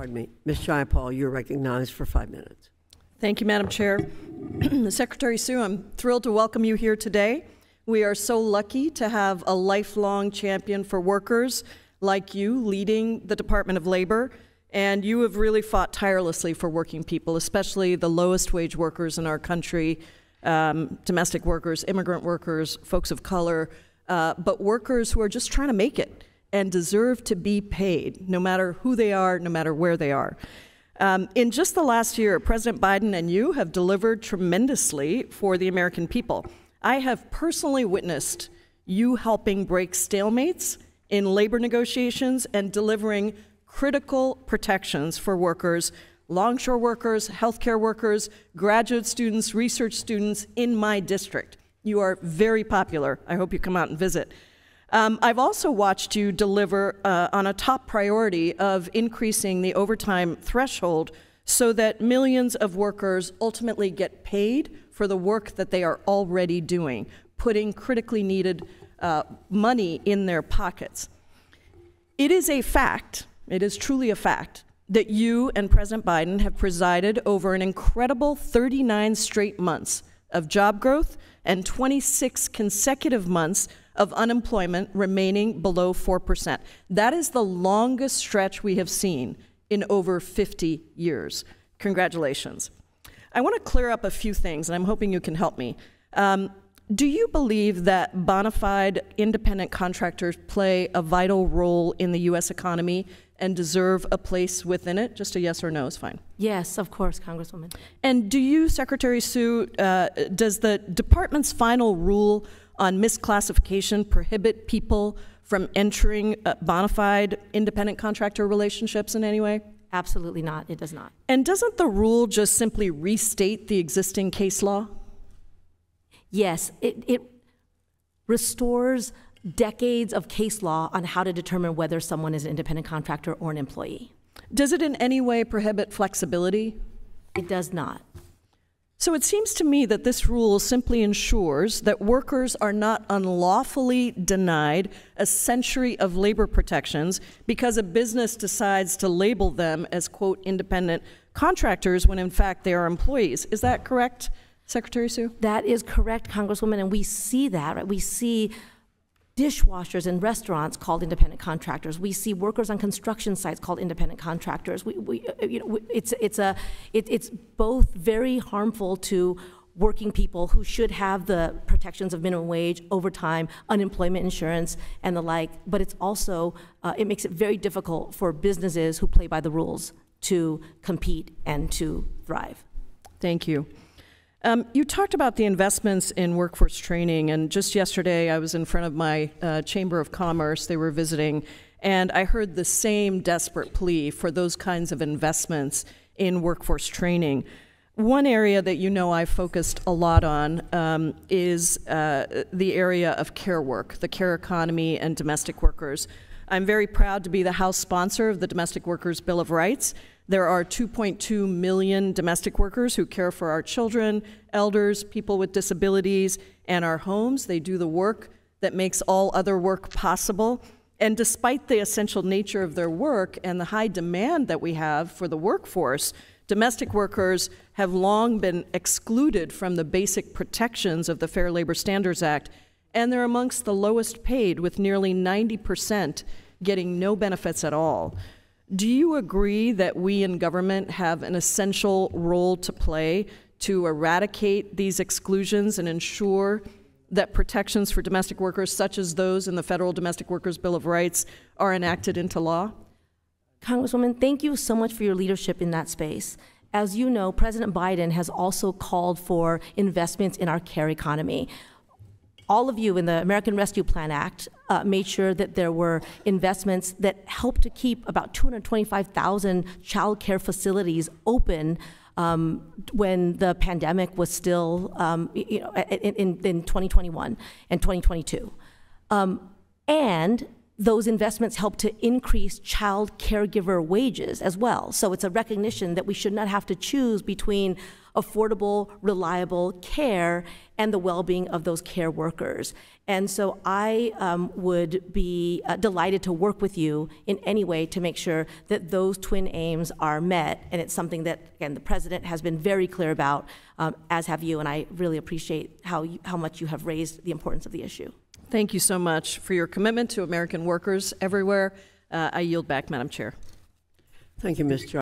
pardon me. Ms. Jayapal, you're recognized for 5 minutes. Thank you, Madam Chair. Secretary Sue, I'm thrilled to welcome you here today. We are so lucky to have a lifelong champion for workers like you leading the Department of Labor, and you have really fought tirelessly for working people, especially the lowest wage workers in our country, domestic workers, immigrant workers, folks of color, but workers who are just trying to make it and deserve to be paid, no matter who they are, no matter where they are. In just the last year, President Biden and you have delivered tremendously for the American people. I have personally witnessed you helping break stalemates in labor negotiations and delivering critical protections for workers, longshore workers, healthcare workers, graduate students, research students in my district. You are very popular. I hope you come out and visit. I've also watched you deliver on a top priority of increasing the overtime threshold so that millions of workers ultimately get paid for the work that they are already doing, putting critically needed money in their pockets. It is a fact, it is truly a fact, that you and President Biden have presided over an incredible 39 straight months of job growth and 26 consecutive months of unemployment remaining below 4%. That is the longest stretch we have seen in over 50 years. Congratulations. I want to clear up a few things, and I'm hoping you can help me. Do you believe that bona fide independent contractors play a vital role in the U.S. economy and deserve a place within it? Just a yes or no is fine. Yes, of course, Congresswoman. And do you, Secretary Sue, does the department's final rule on misclassification prohibit people from entering bona fide independent contractor relationships in any way? Absolutely not. It does not. And doesn't the rule just simply restate the existing case law? Yes, it restores decades of case law on how to determine whether someone is an independent contractor or an employee. Does it in any way prohibit flexibility? It does not. So it seems to me that this rule simply ensures that workers are not unlawfully denied a century of labor protections because a business decides to label them as, quote, independent contractors when in fact they are employees. Is that correct, Secretary Sue? That is correct, Congresswoman, and we see that, right? We see dishwashers in restaurants called independent contractors. We see workers on construction sites called independent contractors. It's both very harmful to working people who should have the protections of minimum wage, overtime, unemployment insurance, and the like, but it's also, it makes it very difficult for businesses who play by the rules to compete and to thrive. Thank you. You talked about the investments in workforce training, and just yesterday I was in front of my Chamber of Commerce. They were visiting, and I heard the same desperate plea for those kinds of investments in workforce training. One area that you know I've focused a lot on is the area of care work, the care economy and domestic workers. I'm very proud to be the House sponsor of the Domestic Workers Bill of Rights. There are 2.2 million domestic workers who care for our children, elders, people with disabilities, and our homes. They do the work that makes all other work possible. And despite the essential nature of their work and the high demand that we have for the workforce, domestic workers have long been excluded from the basic protections of the Fair Labor Standards Act, and they're amongst the lowest paid, with nearly 90% getting no benefits at all. Do you agree that we in government have an essential role to play to eradicate these exclusions and ensure that protections for domestic workers, such as those in the Federal Domestic Workers Bill of Rights, are enacted into law? Congresswoman, thank you so much for your leadership in that space. As you know, President Biden has also called for investments in our care economy. All of you in the American Rescue Plan Act made sure that there were investments that helped to keep about 225,000 child care facilities open when the pandemic was still in 2021 and 2022. And those investments help to increase child caregiver wages as well. So it's a recognition that we should not have to choose between affordable, reliable care and the well-being of those care workers. And so I would be delighted to work with you in any way to make sure that those twin aims are met. And it's something that, again, the president has been very clear about, as have you, and I really appreciate how much you have raised the importance of the issue. Thank you so much for your commitment to American workers everywhere. I yield back, Madam Chair. Thank you, Ms.